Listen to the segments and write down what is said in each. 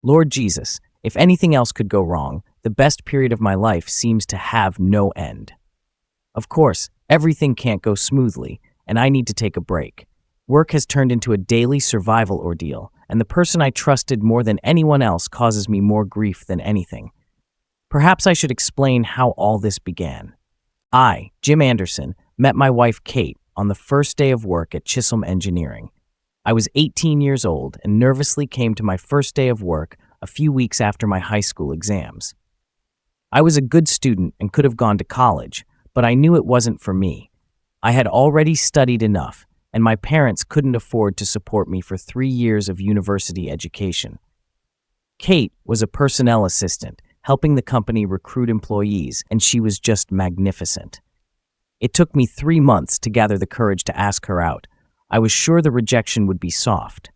Lord Jesus, if anything else could go wrong, the best period of my life seems to have no end. Of course, everything can't go smoothly, and I need to take a break. Work has turned into a daily survival ordeal, and the person I trusted more than anyone else causes me more grief than anything. Perhaps I should explain how all this began. I, Jim Anderson, met my wife Kate on the first day of work at Chisholm Engineering. I was 18 years old and nervously came to my first day of work a few weeks after my high school exams. I was a good student and could have gone to college, but I knew it wasn't for me. I had already studied enough, and my parents couldn't afford to support me for 3 years of university education. Kate was a personnel assistant, helping the company recruit employees, and she was just magnificent. It took me 3 months to gather the courage to ask her out. I was sure the rejection would be soft,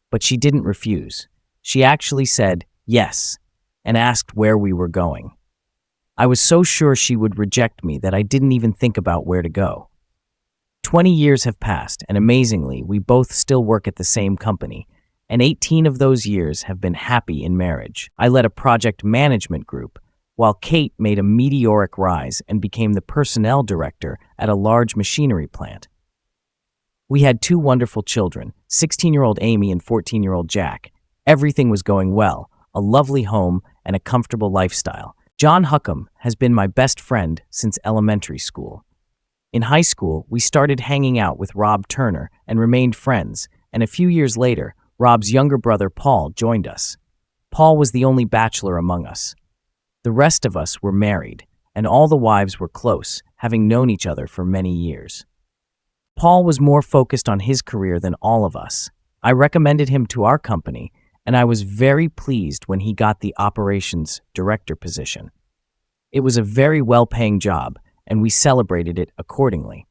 but she didn't refuse. She actually said yes and asked where we were going. I was so sure she would reject me that I didn't even think about where to go. 20 years have passed, and amazingly, we both still work at the same company, and 18 of those years have been happy in marriage. I led a project management group, while Kate made a meteoric rise and became the personnel director at a large machinery plant. We had 2 wonderful children, 16-year-old Amy and 14-year-old Jack. Everything was going well, a lovely home and a comfortable lifestyle. John Huckham has been my best friend since elementary school. In high school, we started hanging out with Rob Turner and remained friends, and a few years later, Rob's younger brother Paul joined us. Paul was the only bachelor among us. The rest of us were married, and all the wives were close, having known each other for many years. Paul was more focused on his career than all of us. I recommended him to our company, and I was very pleased when he got the operations director position. It was a very well-paying job, and we celebrated it accordingly.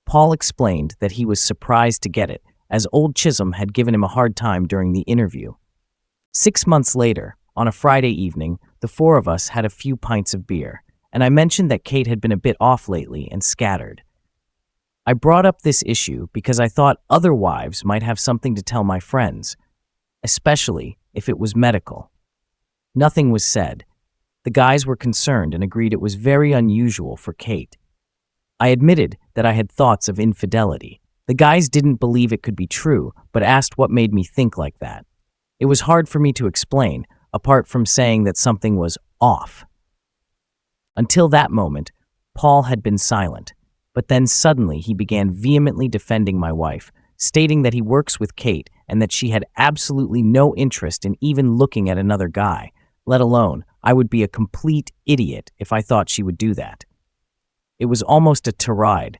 Paul explained that he was surprised to get it, as old Chisholm had given him a hard time during the interview. 6 months later, on a Friday evening, the 4 of us had a few pints of beer, and I mentioned that Kate had been a bit off lately and scattered. I brought up this issue because I thought other wives might have something to tell my friends, especially if it was medical. Nothing was said. The guys were concerned and agreed it was very unusual for Kate. I admitted that I had thoughts of infidelity. The guys didn't believe it could be true, but asked what made me think like that. It was hard for me to explain, apart from saying that something was off. Until that moment, Paul had been silent, but then suddenly he began vehemently defending my wife, stating that he works with Kate and that she had absolutely no interest in even looking at another guy, let alone I would be a complete idiot if I thought she would do that. It was almost a tirade,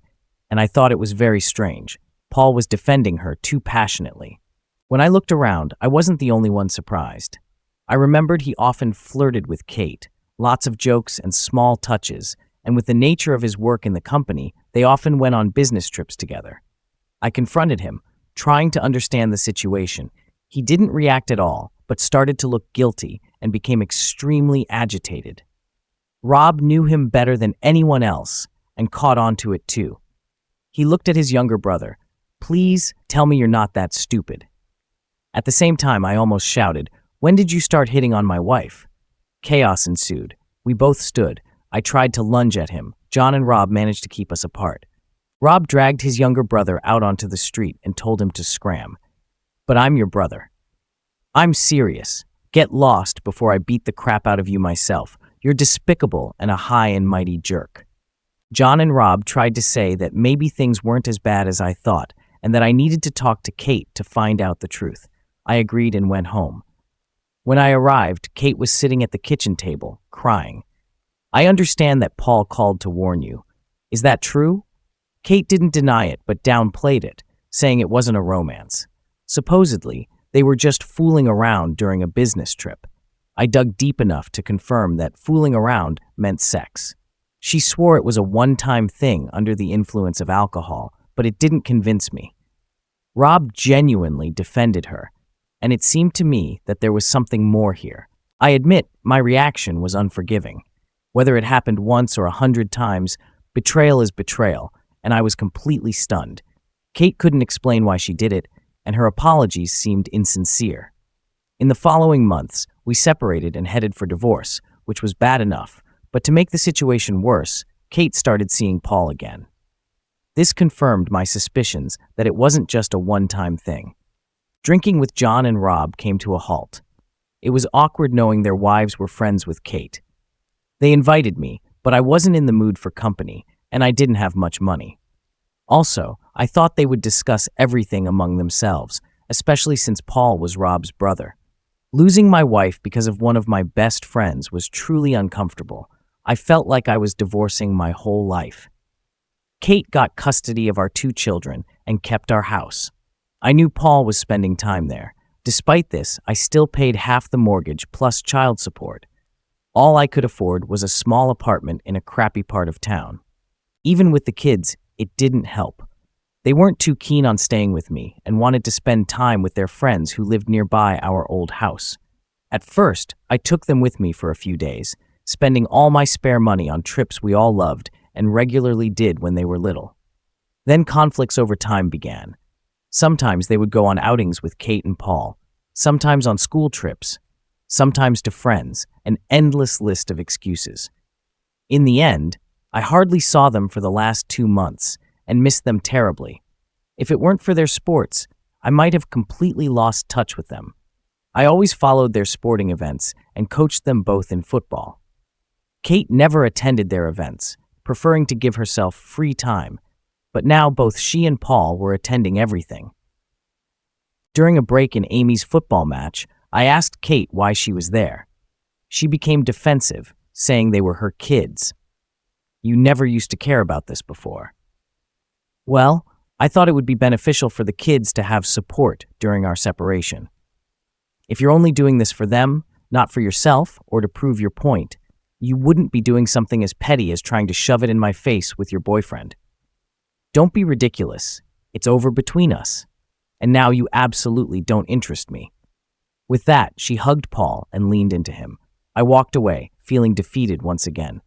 and I thought it was very strange. Paul was defending her too passionately. When I looked around, I wasn't the only one surprised. I remembered he often flirted with Kate, lots of jokes and small touches, and with the nature of his work in the company, they often went on business trips together. I confronted him, trying to understand the situation. He didn't react at all, but started to look guilty and became extremely agitated. Rob knew him better than anyone else and caught on to it too. He looked at his younger brother. "Please tell me you're not that stupid." At the same time, I almost shouted, "When did you start hitting on my wife?" Chaos ensued. We both stood. I tried to lunge at him. John and Rob managed to keep us apart. Rob dragged his younger brother out onto the street and told him to scram. "But I'm your brother. I'm serious. Get lost before I beat the crap out of you myself. You're despicable and a high and mighty jerk." John and Rob tried to say that maybe things weren't as bad as I thought and that I needed to talk to Kate to find out the truth. I agreed and went home. When I arrived, Kate was sitting at the kitchen table, crying. "I understand that Paul called to warn you. Is that true?" Kate didn't deny it, but downplayed it, saying it wasn't a romance. Supposedly, they were just fooling around during a business trip. I dug deep enough to confirm that fooling around meant sex. She swore it was a one-time thing under the influence of alcohol, but it didn't convince me. Rob genuinely defended her, and it seemed to me that there was something more here. I admit my reaction was unforgiving. Whether it happened once or 100 times, betrayal is betrayal, and I was completely stunned. Kate couldn't explain why she did it, and her apologies seemed insincere. In the following months, we separated and headed for divorce, which was bad enough, but to make the situation worse, Kate started seeing Paul again. This confirmed my suspicions that it wasn't just a one-time thing. Drinking with John and Rob came to a halt. It was awkward knowing their wives were friends with Kate. They invited me, but I wasn't in the mood for company, and I didn't have much money. Also, I thought they would discuss everything among themselves, especially since Paul was Rob's brother. Losing my wife because of one of my best friends was truly uncomfortable. I felt like I was divorcing my whole life. Kate got custody of our 2 children and kept our house. I knew Paul was spending time there. Despite this, I still paid half the mortgage plus child support. All I could afford was a small apartment in a crappy part of town. Even with the kids, it didn't help. They weren't too keen on staying with me and wanted to spend time with their friends who lived nearby our old house. At first, I took them with me for a few days, spending all my spare money on trips we all loved and regularly did when they were little. Then conflicts over time began. Sometimes they would go on outings with Kate and Paul, sometimes on school trips, sometimes to friends, an endless list of excuses. In the end, I hardly saw them for the last 2 months and missed them terribly. If it weren't for their sports, I might have completely lost touch with them. I always followed their sporting events and coached them both in football. Kate never attended their events, preferring to give herself free time, but now both she and Paul were attending everything. During a break in Amy's football match, I asked Kate why she was there. She became defensive, saying they were her kids. "You never used to care about this before." "Well, I thought it would be beneficial for the kids to have support during our separation. If you're only doing this for them, not for yourself or to prove your point, you wouldn't be doing something as petty as trying to shove it in my face with your boyfriend. Don't be ridiculous. It's over between us. And now you absolutely don't interest me." With that, she hugged Paul and leaned into him. I walked away, feeling defeated once again.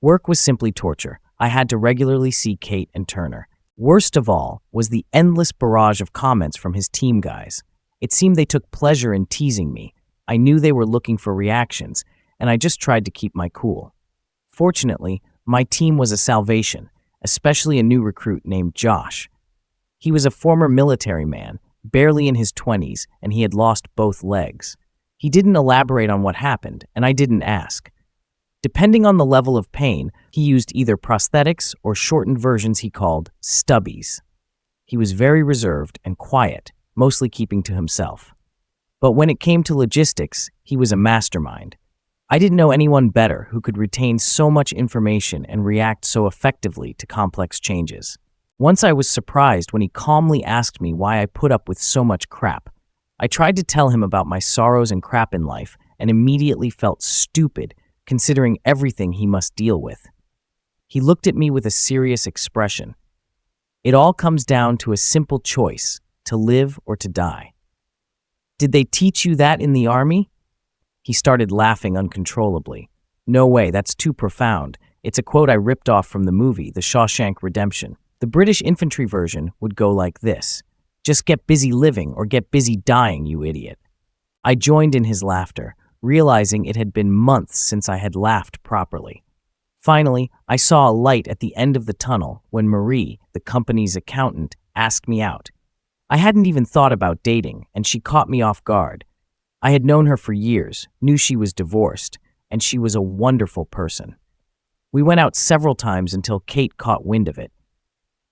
Work was simply torture. I had to regularly see Kate and Turner. Worst of all was the endless barrage of comments from his team guys. It seemed they took pleasure in teasing me. I knew they were looking for reactions, and I just tried to keep my cool. Fortunately, my team was a salvation, especially a new recruit named Josh. He was a former military man, barely in his 20s, and he had lost both legs. He didn't elaborate on what happened, and I didn't ask. Depending on the level of pain, he used either prosthetics or shortened versions he called stubbies. He was very reserved and quiet, mostly keeping to himself. But when it came to logistics, he was a mastermind. I didn't know anyone better who could retain so much information and react so effectively to complex changes. Once I was surprised when he calmly asked me why I put up with so much crap. I tried to tell him about my sorrows and crap in life and immediately felt stupid considering everything he must deal with. He looked at me with a serious expression. "It all comes down to a simple choice, to live or to die." "Did they teach you that in the army?" He started laughing uncontrollably. "No way, that's too profound. It's a quote I ripped off from the movie, The Shawshank Redemption. The British infantry version would go like this: 'Just get busy living or get busy dying, you idiot.'" I joined in his laughter, realizing it had been months since I had laughed properly. Finally, I saw a light at the end of the tunnel when Marie, the company's accountant, asked me out. I hadn't even thought about dating, and she caught me off guard. I had known her for years, knew she was divorced, and she was a wonderful person. We went out several times until Kate caught wind of it.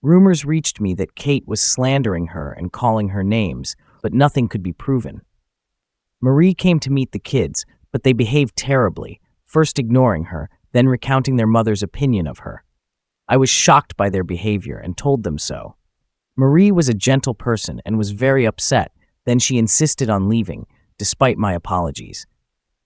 Rumors reached me that Kate was slandering her and calling her names, but nothing could be proven. Marie came to meet the kids, but they behaved terribly, first ignoring her, then recounting their mother's opinion of her. I was shocked by their behavior and told them so. Marie was a gentle person and was very upset, then she insisted on leaving, despite my apologies.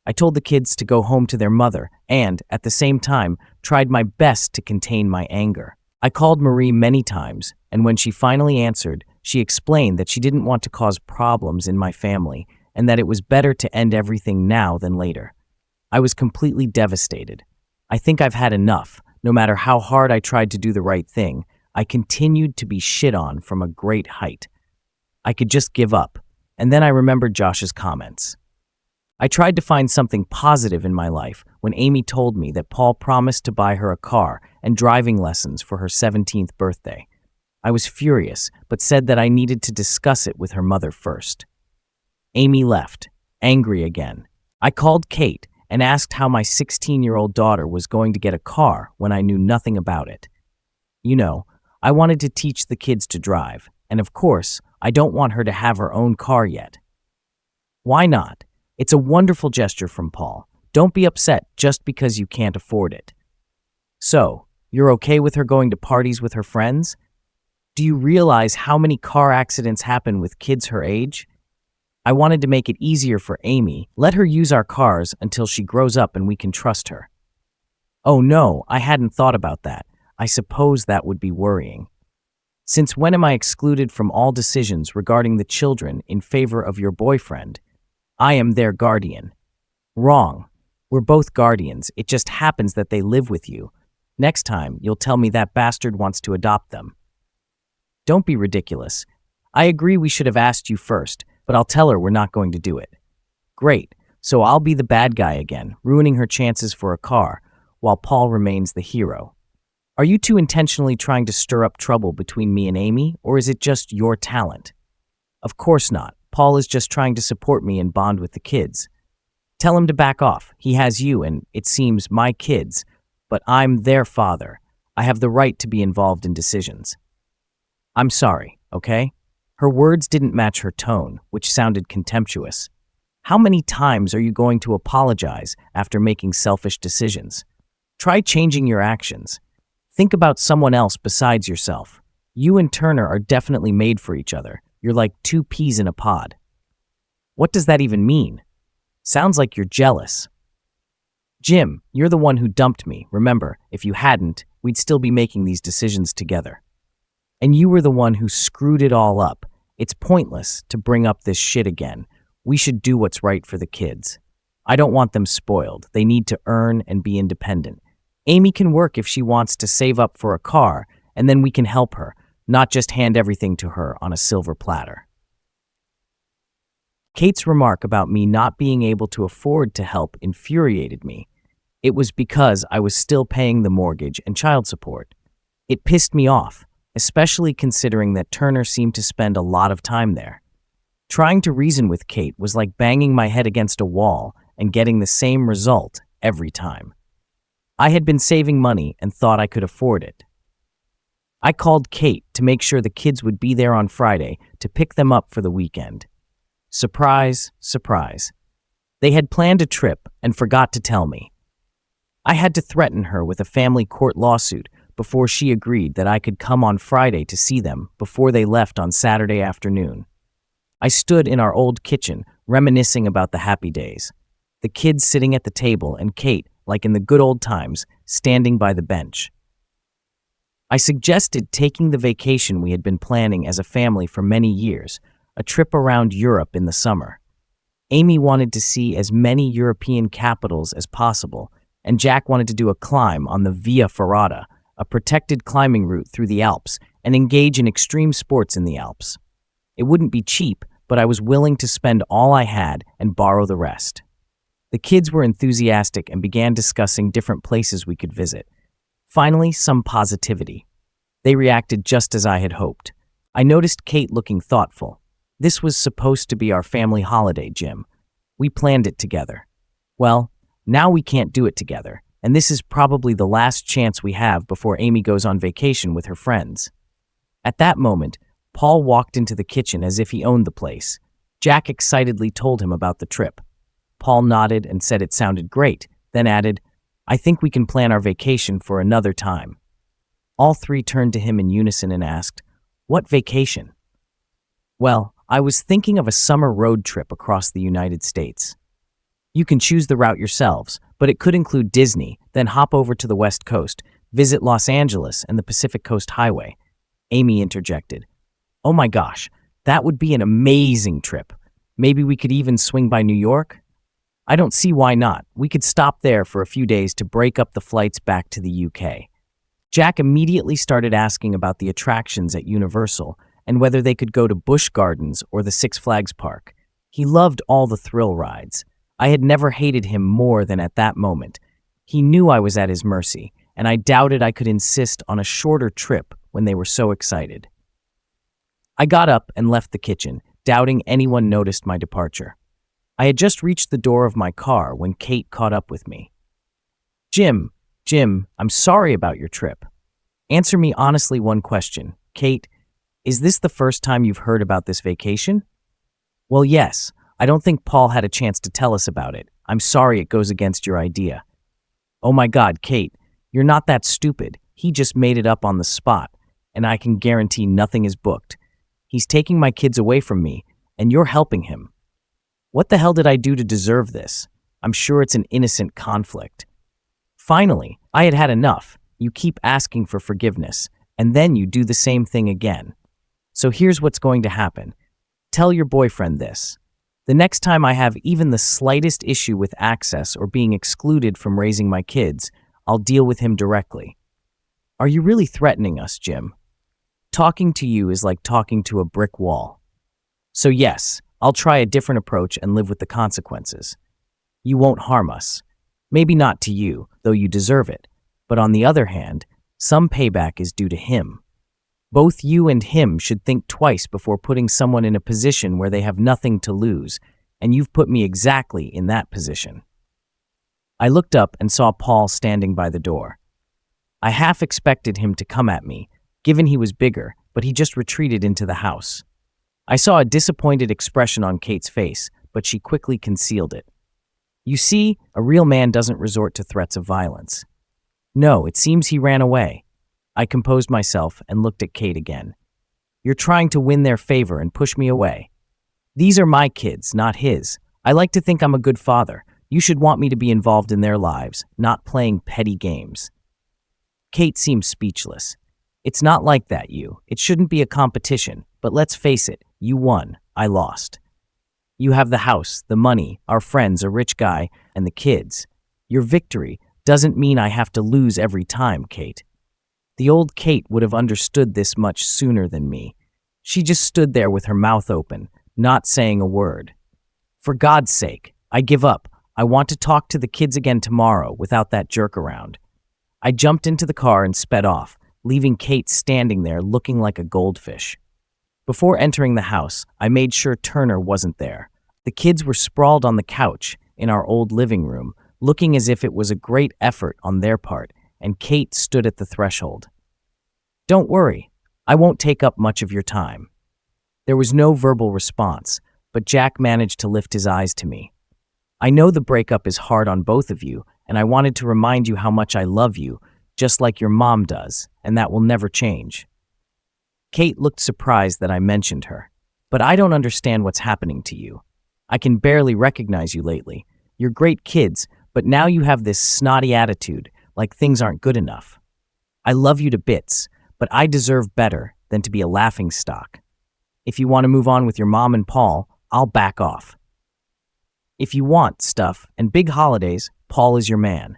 I told the kids to go home to their mother and, at the same time, tried my best to contain my anger. I called Marie many times, and when she finally answered, she explained that she didn't want to cause problems in my family and that it was better to end everything now than later. I was completely devastated. I think I've had enough. No matter how hard I tried to do the right thing, I continued to be shit on from a great height. I could just give up. And then I remembered Josh's comments. I tried to find something positive in my life when Amy told me that Paul promised to buy her a car and driving lessons for her 17th birthday. I was furious, but said that I needed to discuss it with her mother first. Amy left, angry again. I called Kate and asked how my 16-year-old daughter was going to get a car when I knew nothing about it. You know, I wanted to teach the kids to drive, and of course, I don't want her to have her own car yet. Why not? It's a wonderful gesture from Paul. Don't be upset just because you can't afford it. So, you're okay with her going to parties with her friends? Do you realize how many car accidents happen with kids her age? I wanted to make it easier for Amy. Let her use our cars until she grows up and we can trust her. Oh no, I hadn't thought about that. I suppose that would be worrying. Since when am I excluded from all decisions regarding the children in favor of your boyfriend? I am their guardian. Wrong. We're both guardians. It just happens that they live with you. Next time, you'll tell me that bastard wants to adopt them. Don't be ridiculous. I agree we should have asked you first, but I'll tell her we're not going to do it. Great. So I'll be the bad guy again, ruining her chances for a car, while Paul remains the hero. Are you two intentionally trying to stir up trouble between me and Amy, or is it just your talent? Of course not. Paul is just trying to support me and bond with the kids. Tell him to back off. He has you and, it seems, my kids, but I'm their father. I have the right to be involved in decisions. I'm sorry, okay? Her words didn't match her tone, which sounded contemptuous. How many times are you going to apologize after making selfish decisions? Try changing your actions. Think about someone else besides yourself. You and Turner are definitely made for each other. You're like two peas in a pod. What does that even mean? Sounds like you're jealous. Jim, you're the one who dumped me. Remember, if you hadn't, we'd still be making these decisions together. And you were the one who screwed it all up. It's pointless to bring up this shit again. We should do what's right for the kids. I don't want them spoiled. They need to earn and be independent. Amy can work if she wants to save up for a car, and then we can help her, not just hand everything to her on a silver platter. Kate's remark about me not being able to afford to help infuriated me. It was because I was still paying the mortgage and child support. It pissed me off, especially considering that Turner seemed to spend a lot of time there. Trying to reason with Kate was like banging my head against a wall and getting the same result every time. I had been saving money and thought I could afford it. I called Kate to make sure the kids would be there on Friday to pick them up for the weekend. Surprise, surprise. They had planned a trip and forgot to tell me. I had to threaten her with a family court lawsuit before she agreed that I could come on Friday to see them before they left on Saturday afternoon. I stood in our old kitchen, reminiscing about the happy days. The kids sitting at the table and Kate, like in the good old times, standing by the bench. I suggested taking the vacation we had been planning as a family for many years, a trip around Europe in the summer. Amy wanted to see as many European capitals as possible, and Jack wanted to do a climb on the Via Ferrata, a protected climbing route through the Alps, and engage in extreme sports in the Alps. It wouldn't be cheap, but I was willing to spend all I had and borrow the rest. The kids were enthusiastic and began discussing different places we could visit. Finally, some positivity. They reacted just as I had hoped. I noticed Kate looking thoughtful. This was supposed to be our family holiday, Jim. We planned it together. Well, now we can't do it together, and this is probably the last chance we have before Amy goes on vacation with her friends. At that moment, Paul walked into the kitchen as if he owned the place. Jack excitedly told him about the trip. Paul nodded and said it sounded great, then added, "I think we can plan our vacation for another time." All three turned to him in unison and asked, "What vacation?" "Well, I was thinking of a summer road trip across the United States. You can choose the route yourselves, but it could include Disney, then hop over to the West Coast, visit Los Angeles and the Pacific Coast Highway." Amy interjected, "Oh my gosh, that would be an amazing trip. Maybe we could even swing by New York?" "I don't see why not. We could stop there for a few days to break up the flights back to the UK." Jack immediately started asking about the attractions at Universal, and whether they could go to Busch Gardens or the Six Flags park. He loved all the thrill rides. I had never hated him more than at that moment. He knew I was at his mercy, and I doubted I could insist on a shorter trip when they were so excited. I got up and left the kitchen, doubting anyone noticed my departure. I had just reached the door of my car when Kate caught up with me. Jim, I'm sorry about your trip. Answer me honestly one question. Kate, is this the first time you've heard about this vacation? Well, yes. I don't think Paul had a chance to tell us about it. I'm sorry it goes against your idea. Oh my God, Kate, you're not that stupid. He just made it up on the spot, and I can guarantee nothing is booked. He's taking my kids away from me, and you're helping him. What the hell did I do to deserve this? I'm sure it's an innocent conflict. Finally, I had had enough. You keep asking for forgiveness, and then you do the same thing again. So here's what's going to happen. Tell your boyfriend this. The next time I have even the slightest issue with access or being excluded from raising my kids, I'll deal with him directly. Are you really threatening us, Jim? Talking to you is like talking to a brick wall. So yes, I'll try a different approach and live with the consequences. You won't harm us. Maybe not to you, though you deserve it. But on the other hand, some payback is due to him. Both you and him should think twice before putting someone in a position where they have nothing to lose, and you've put me exactly in that position. I looked up and saw Paul standing by the door. I half expected him to come at me, given he was bigger, but he just retreated into the house. I saw a disappointed expression on Kate's face, but she quickly concealed it. You see, a real man doesn't resort to threats of violence. No, it seems he ran away. I composed myself and looked at Kate again. You're trying to win their favor and push me away. These are my kids, not his. I like to think I'm a good father. You should want me to be involved in their lives, not playing petty games. Kate seemed speechless. It's not like that, you. It shouldn't be a competition, but let's face it, you won, I lost. You have the house, the money, our friends, a rich guy, and the kids. Your victory doesn't mean I have to lose every time, Kate. The old Kate would have understood this much sooner than me. She just stood there with her mouth open, not saying a word. For God's sake, I give up. I want to talk to the kids again tomorrow without that jerk around. I jumped into the car and sped off, leaving Kate standing there looking like a goldfish. Before entering the house, I made sure Turner wasn't there. The kids were sprawled on the couch in our old living room, looking as if it was a great effort on their part, and Kate stood at the threshold. Don't worry, I won't take up much of your time. There was no verbal response, but Jack managed to lift his eyes to me. I know the breakup is hard on both of you, and I wanted to remind you how much I love you, just like your mom does, and that will never change. Kate looked surprised that I mentioned her. But I don't understand what's happening to you. I can barely recognize you lately. You're great kids, but now you have this snotty attitude, like things aren't good enough. I love you to bits, but I deserve better than to be a laughingstock. If you want to move on with your mom and Paul, I'll back off. If you want stuff and big holidays, Paul is your man.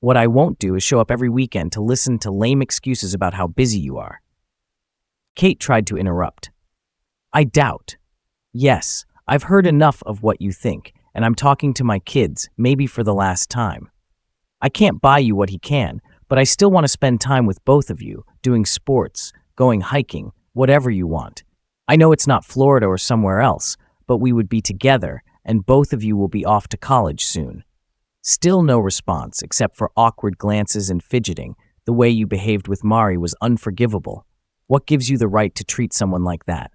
What I won't do is show up every weekend to listen to lame excuses about how busy you are. Kate tried to interrupt. I doubt. Yes, I've heard enough of what you think, and I'm talking to my kids, maybe for the last time. I can't buy you what he can, but I still want to spend time with both of you, doing sports, going hiking, whatever you want. I know it's not Florida or somewhere else, but we would be together, and both of you will be off to college soon. Still no response, except for awkward glances and fidgeting. The way you behaved with Mari was unforgivable. What gives you the right to treat someone like that?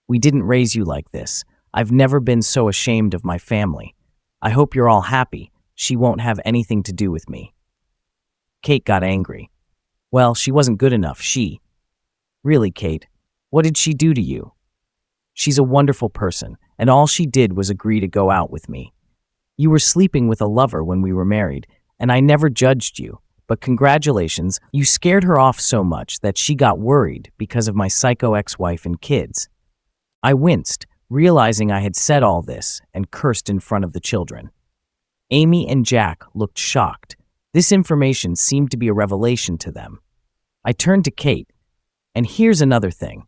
We didn't raise you like this. I've never been so ashamed of my family. I hope you're all happy. She won't have anything to do with me. Kate got angry. Well, she wasn't good enough, Really, Kate, what did she do to you? She's a wonderful person, and all she did was agree to go out with me. You were sleeping with a lover when we were married, and I never judged you. But congratulations, you scared her off so much that she got worried because of my psycho ex-wife and kids. I winced, realizing I had said all this, and cursed in front of the children. Amy and Jack looked shocked. This information seemed to be a revelation to them. I turned to Kate, and here's another thing.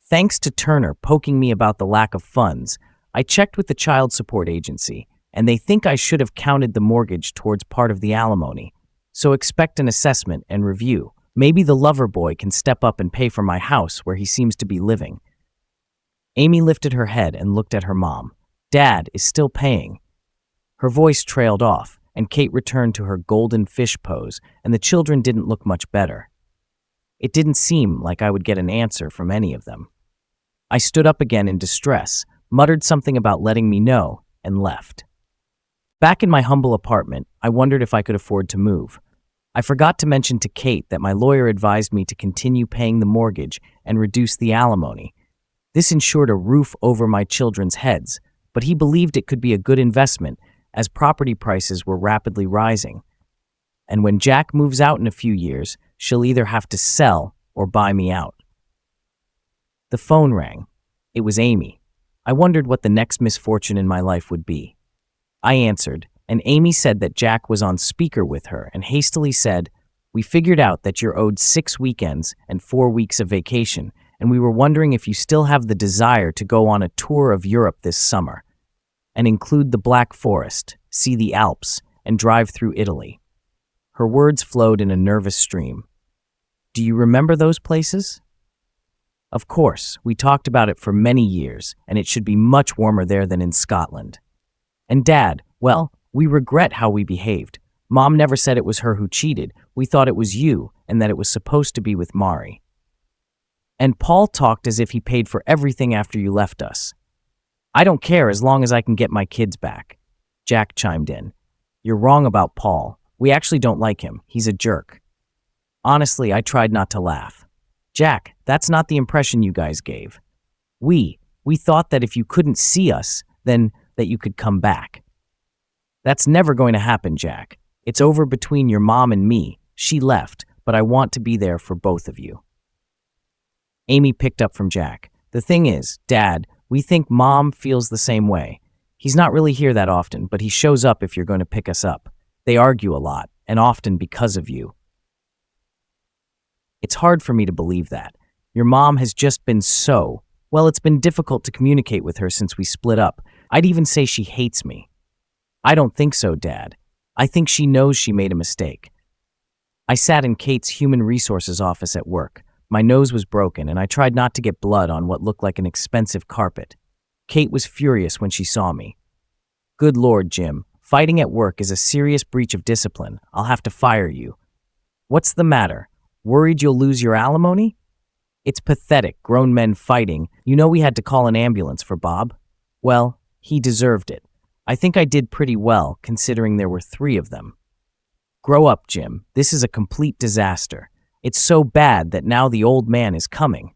Thanks to Turner poking me about the lack of funds, I checked with the child support agency, and they think I should have counted the mortgage towards part of the alimony. So expect an assessment and review. Maybe the lover boy can step up and pay for my house where he seems to be living. Amy lifted her head and looked at her mom. Dad is still paying. Her voice trailed off, and Kate returned to her golden fish pose, and the children didn't look much better. It didn't seem like I would get an answer from any of them. I stood up again in distress, muttered something about letting me know, and left. Back in my humble apartment, I wondered if I could afford to move. I forgot to mention to Kate that my lawyer advised me to continue paying the mortgage and reduce the alimony. This ensured a roof over my children's heads, but he believed it could be a good investment as property prices were rapidly rising. And when Jack moves out in a few years, she'll either have to sell or buy me out. The phone rang. It was Amy. I wondered what the next misfortune in my life would be. I answered, and Amy said that Jack was on speaker with her and hastily said, "We figured out that you're owed 6 weekends and 4 weeks of vacation, and we were wondering if you still have the desire to go on a tour of Europe this summer and include the Black Forest, see the Alps, and drive through Italy." Her words flowed in a nervous stream. "Do you remember those places?" Of course, we talked about it for many years, and it should be much warmer there than in Scotland. And Dad, well, we regret how we behaved. Mom never said it was her who cheated. We thought it was you, and that it was supposed to be with Mari. And Paul talked as if he paid for everything after you left us. "I don't care as long as I can get my kids back," Jack chimed in. "You're wrong about Paul. We actually don't like him. He's a jerk." Honestly, I tried not to laugh. "Jack, that's not the impression you guys gave. We thought that if you couldn't see us, then that you could come back." "That's never going to happen, Jack. It's over between your mom and me. She left, but I want to be there for both of you." Amy picked up from Jack. "The thing is, Dad, we think Mom feels the same way. He's not really here that often, but he shows up if you're going to pick us up. They argue a lot, and often because of you." "It's hard for me to believe that. Your mom has just been it's been difficult to communicate with her since we split up. I'd even say she hates me." "I don't think so, Dad. I think she knows she made a mistake." I sat in Kate's human resources office at work. My nose was broken, and I tried not to get blood on what looked like an expensive carpet. Kate was furious when she saw me. "Good Lord, Jim. Fighting at work is a serious breach of discipline. I'll have to fire you." "What's the matter? Worried you'll lose your alimony?" "It's pathetic, grown men fighting. You know we had to call an ambulance for Bob. Well, he deserved it. I think I did pretty well, considering there were 3 of them." "Grow up, Jim. This is a complete disaster. It's so bad that now the old man is coming."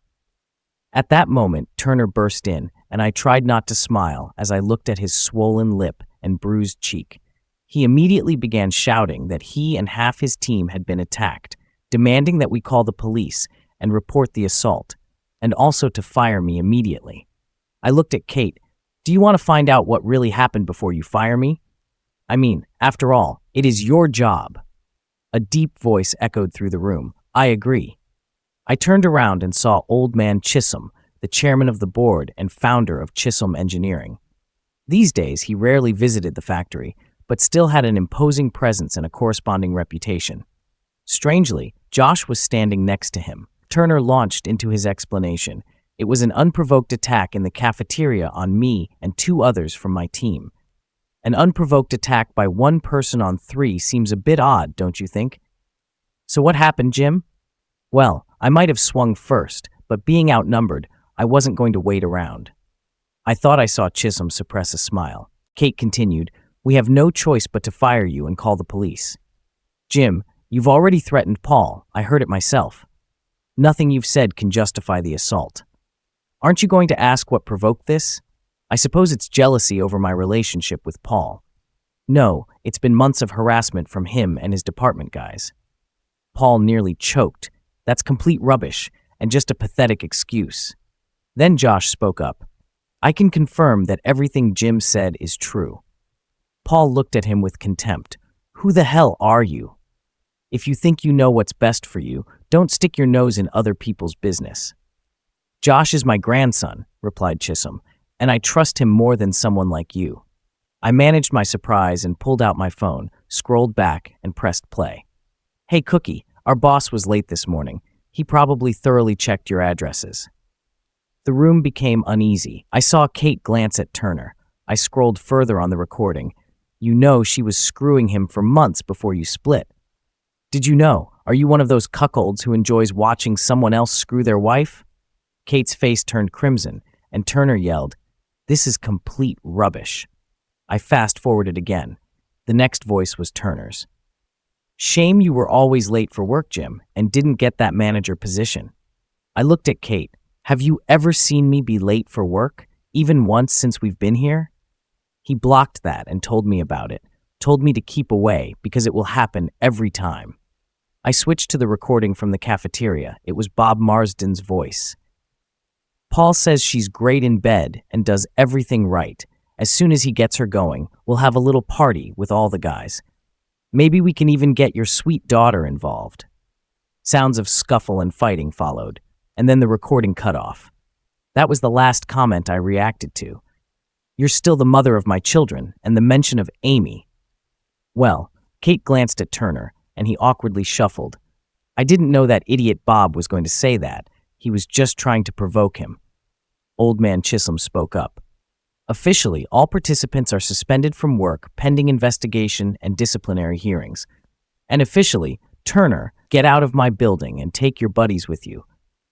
At that moment, Turner burst in, and I tried not to smile as I looked at his swollen lip and bruised cheek. He immediately began shouting that he and half his team had been attacked, demanding that we call the police and report the assault, and also to fire me immediately. I looked at Kate. "Do you want to find out what really happened before you fire me? I mean, after all, it is your job." A deep voice echoed through the room. "I agree." I turned around and saw Old Man Chisholm, the chairman of the board and founder of Chisholm Engineering. These days, he rarely visited the factory, but still had an imposing presence and a corresponding reputation. Strangely, Josh was standing next to him. Turner launched into his explanation. "It was an unprovoked attack in the cafeteria on me and 2 others from my team. An unprovoked attack by 1 person on 3 seems a bit odd, don't you think?" "So what happened, Jim?" "Well, I might have swung first, but being outnumbered, I wasn't going to wait around." I thought I saw Chisholm suppress a smile. Kate continued, "We have no choice but to fire you and call the police." "Jim, you've already threatened Paul. I heard it myself. Nothing you've said can justify the assault. Aren't you going to ask what provoked this? I suppose it's jealousy over my relationship with Paul." "No, it's been months of harassment from him and his department guys." Paul nearly choked. "That's complete rubbish and just a pathetic excuse." Then Josh spoke up. "I can confirm that everything Jim said is true." Paul looked at him with contempt. "Who the hell are you? If you think you know what's best for you, don't stick your nose in other people's business." Josh is my grandson, replied Chisholm, and I trust him more than someone like you. I managed my surprise and pulled out my phone, scrolled back, and pressed play. Hey, Cookie, our boss was late this morning. He probably thoroughly checked your addresses. The room became uneasy. I saw Kate glance at Turner. I scrolled further on the recording. You know she was screwing him for months before you split. Did you know? Are you one of those cuckolds who enjoys watching someone else screw their wife? Kate's face turned crimson, and Turner yelled, This is complete rubbish. I fast-forwarded again. The next voice was Turner's. Shame you were always late for work, Jim, and didn't get that manager position. I looked at Kate. Have you ever seen me be late for work, even once since we've been here? He blocked that and told me about it, told me to keep away because it will happen every time. I switched to the recording from the cafeteria. It was Bob Marsden's voice. Paul says she's great in bed and does everything right. As soon as he gets her going, we'll have a little party with all the guys. Maybe we can even get your sweet daughter involved. Sounds of scuffle and fighting followed, and then the recording cut off. That was the last comment I reacted to. You're still the mother of my children, and the mention of Amy. Well, Kate glanced at Turner, and he awkwardly shuffled. I didn't know that idiot Bob was going to say that. He was just trying to provoke him. Old man Chisholm spoke up. Officially, all participants are suspended from work pending investigation and disciplinary hearings. And officially, Turner, get out of my building and take your buddies with you.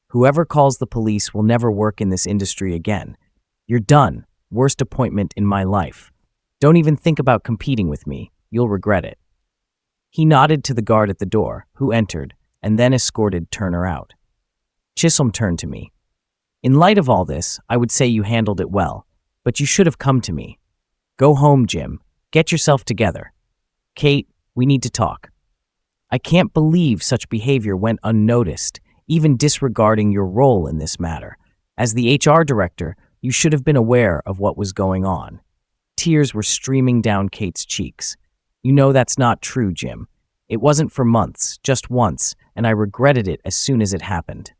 Whoever calls the police will never work in this industry again. You're done. Worst appointment in my life. Don't even think about competing with me. You'll regret it. He nodded to the guard at the door, who entered, and then escorted Turner out. Chisholm turned to me. In light of all this, I would say you handled it well, but you should have come to me. Go home, Jim. Get yourself together. Kate, we need to talk. I can't believe such behavior went unnoticed, even disregarding your role in this matter. As the HR director, you should have been aware of what was going on. Tears were streaming down Kate's cheeks. You know that's not true, Jim. It wasn't for months, just once, and I regretted it as soon as it happened.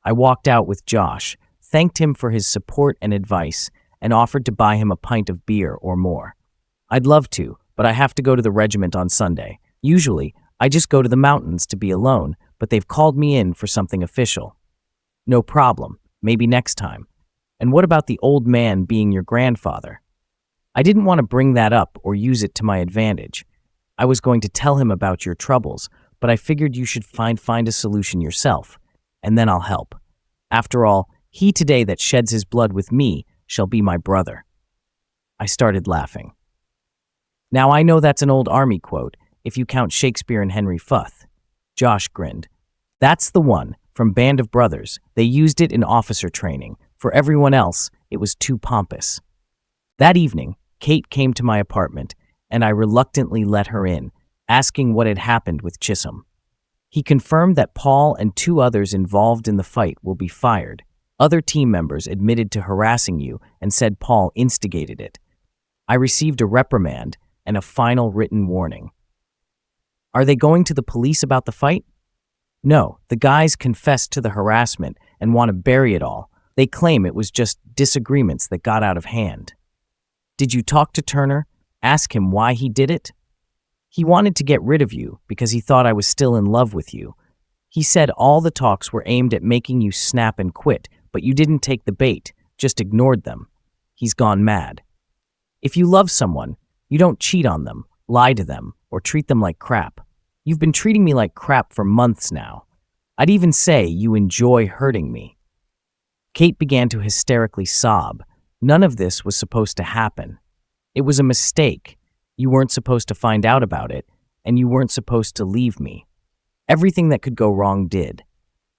I walked out with Josh, thanked him for his support and advice, and offered to buy him a pint of beer or more. I'd love to, but I have to go to the regiment on Sunday. Usually, I just go to the mountains to be alone, but they've called me in for something official. No problem, maybe next time. And what about the old man being your grandfather? I didn't want to bring that up or use it to my advantage. I was going to tell him about your troubles, but I figured you should find a solution yourself, and then I'll help. After all, he today that sheds his blood with me shall be my brother. I started laughing. Now I know that's an old army quote, if you count Shakespeare and Henry Futh. Josh grinned. That's the one, from Band of Brothers. They used it in officer training. For everyone else, it was too pompous. That evening, Kate came to my apartment, and I reluctantly let her in, asking what had happened with Chisholm. He confirmed that Paul and 2 others involved in the fight will be fired. Other team members admitted to harassing you and said Paul instigated it. I received a reprimand and a final written warning. Are they going to the police about the fight? No, the guys confessed to the harassment and want to bury it all. They claim it was just disagreements that got out of hand. Did you talk to Turner? Ask him why he did it? He wanted to get rid of you because he thought I was still in love with you. He said all the talks were aimed at making you snap and quit, but you didn't take the bait, just ignored them. He's gone mad. If you love someone, you don't cheat on them, lie to them, or treat them like crap. You've been treating me like crap for months now. I'd even say you enjoy hurting me. Kate began to hysterically sob. None of this was supposed to happen. It was a mistake. You weren't supposed to find out about it, and you weren't supposed to leave me. Everything that could go wrong did.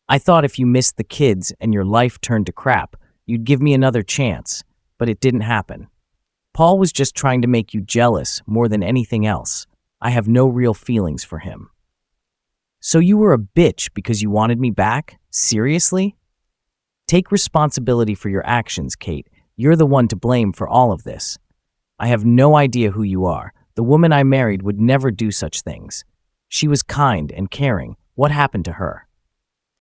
I thought if you missed the kids and your life turned to crap, you'd give me another chance, but it didn't happen. Paul was just trying to make you jealous more than anything else. I have no real feelings for him. So you were a bitch because you wanted me back? Seriously? Take responsibility for your actions, Kate. You're the one to blame for all of this. I have no idea who you are. The woman I married would never do such things. She was kind and caring. What happened to her?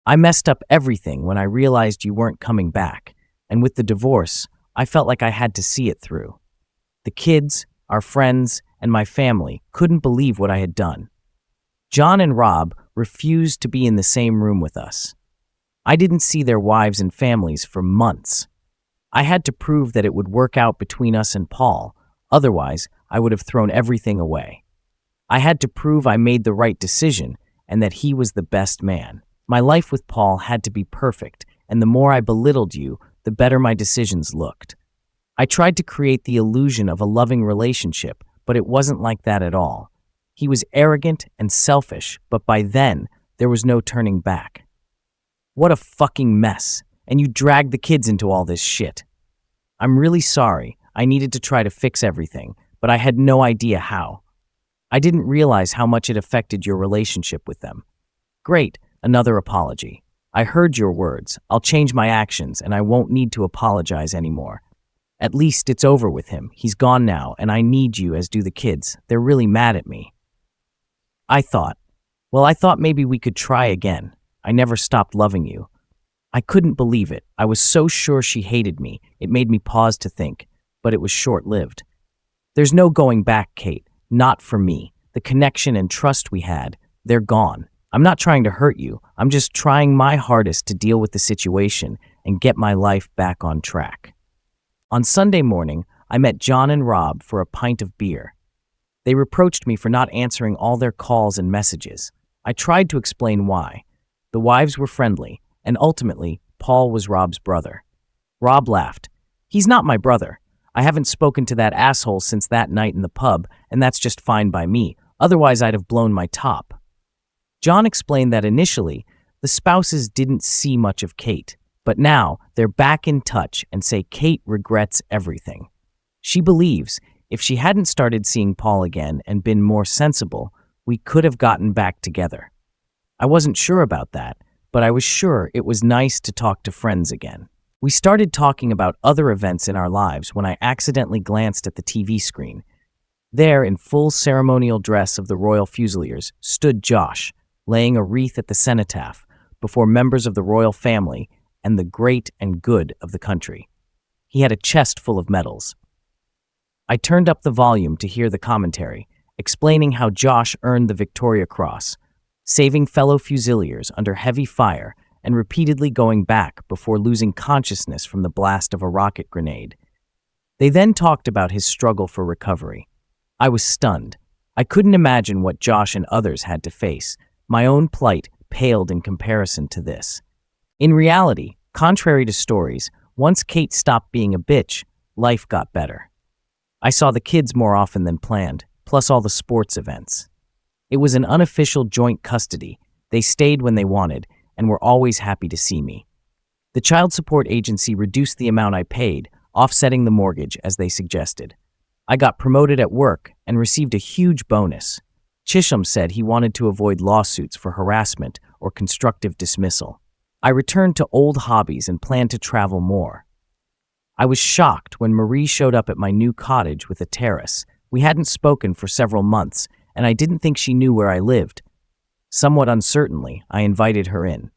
I messed up everything when I realized you weren't coming back, and with the divorce, I felt like I had to see it through. The kids, our friends, and my family couldn't believe what I had done. John and Rob refused to be in the same room with us. I didn't see their wives and families for months. I had to prove that it would work out between us and Paul, otherwise I would have thrown everything away. I had to prove I made the right decision and that he was the best man. My life with Paul had to be perfect, and the more I belittled you, the better my decisions looked. I tried to create the illusion of a loving relationship, but it wasn't like that at all. He was arrogant and selfish, but by then, there was no turning back. What a fucking mess, and you dragged the kids into all this shit. I'm really sorry. I needed to try to fix everything, but I had no idea how. I didn't realize how much it affected your relationship with them. Great, another apology. I heard your words. I'll change my actions, and I won't need to apologize anymore. At least it's over with him. He's gone now, and I need you, as do the kids. They're really mad at me. I thought maybe we could try again. I never stopped loving you. I couldn't believe it. I was so sure she hated me. It made me pause to think, but it was short-lived. There's no going back, Kate. Not for me. The connection and trust we had, they're gone. I'm not trying to hurt you. I'm just trying my hardest to deal with the situation and get my life back on track. On Sunday morning, I met John and Rob for a pint of beer. They reproached me for not answering all their calls and messages. I tried to explain why. The wives were friendly, and ultimately, Paul was Rob's brother. Rob laughed. He's not my brother. I haven't spoken to that asshole since that night in the pub, and that's just fine by me. Otherwise, I'd have blown my top. John explained that initially, the spouses didn't see much of Kate, but now they're back in touch and say Kate regrets everything. She believes if she hadn't started seeing Paul again and been more sensible, we could have gotten back together. I wasn't sure about that, but I was sure it was nice to talk to friends again. We started talking about other events in our lives when I accidentally glanced at the TV screen. There, in full ceremonial dress of the Royal Fusiliers, stood Josh, laying a wreath at the cenotaph before members of the royal family and the great and good of the country. He had a chest full of medals. I turned up the volume to hear the commentary, explaining how Josh earned the Victoria Cross, saving fellow Fusiliers under heavy fire and repeatedly going back before losing consciousness from the blast of a rocket grenade. They then talked about his struggle for recovery. I was stunned. I couldn't imagine what Josh and others had to face. My own plight paled in comparison to this. In reality, contrary to stories, once Kate stopped being a bitch, life got better. I saw the kids more often than planned, plus all the sports events. It was an unofficial joint custody. They stayed when they wanted and were always happy to see me. The child support agency reduced the amount I paid, offsetting the mortgage as they suggested. I got promoted at work and received a huge bonus. Chisholm said he wanted to avoid lawsuits for harassment or constructive dismissal. I returned to old hobbies and planned to travel more. I was shocked when Marie showed up at my new cottage with a terrace. We hadn't spoken for several months, and I didn't think she knew where I lived. Somewhat uncertainly, I invited her in.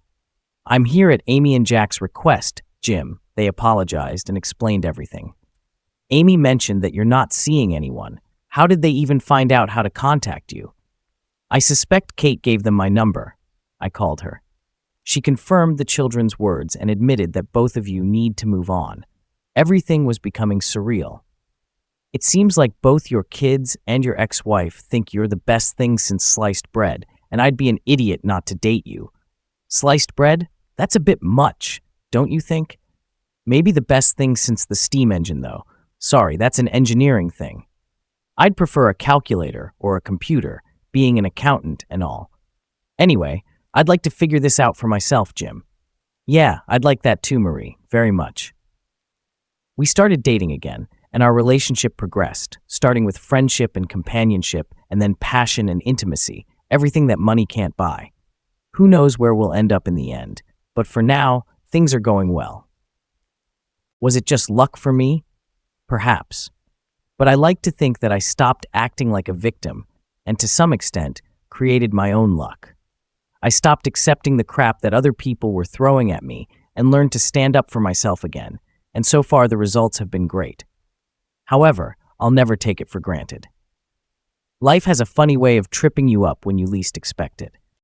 "I'm here at Amy and Jack's request, Jim." They apologized and explained everything. "Amy mentioned that you're not seeing anyone. How did they even find out how to contact you?" "I suspect Kate gave them my number." I called her. She confirmed the children's words and admitted that both of you need to move on. Everything was becoming surreal. "It seems like both your kids and your ex-wife think you're the best thing since sliced bread, and I'd be an idiot not to date you." Sliced bread? That's a bit much, don't you think? Maybe the best thing since the steam engine, though. Sorry, that's an engineering thing. I'd prefer a calculator or a computer, being an accountant and all. Anyway, I'd like to figure this out for myself, Jim. Yeah, I'd like that too, Marie, very much. We started dating again, and our relationship progressed, starting with friendship and companionship, and then passion and intimacy, everything that money can't buy. Who knows where we'll end up in the end, but for now, things are going well. Was it just luck for me? Perhaps. But I like to think that I stopped acting like a victim, and to some extent, created my own luck. I stopped accepting the crap that other people were throwing at me and learned to stand up for myself again, and so far the results have been great. However, I'll never take it for granted. Life has a funny way of tripping you up when you least expect it.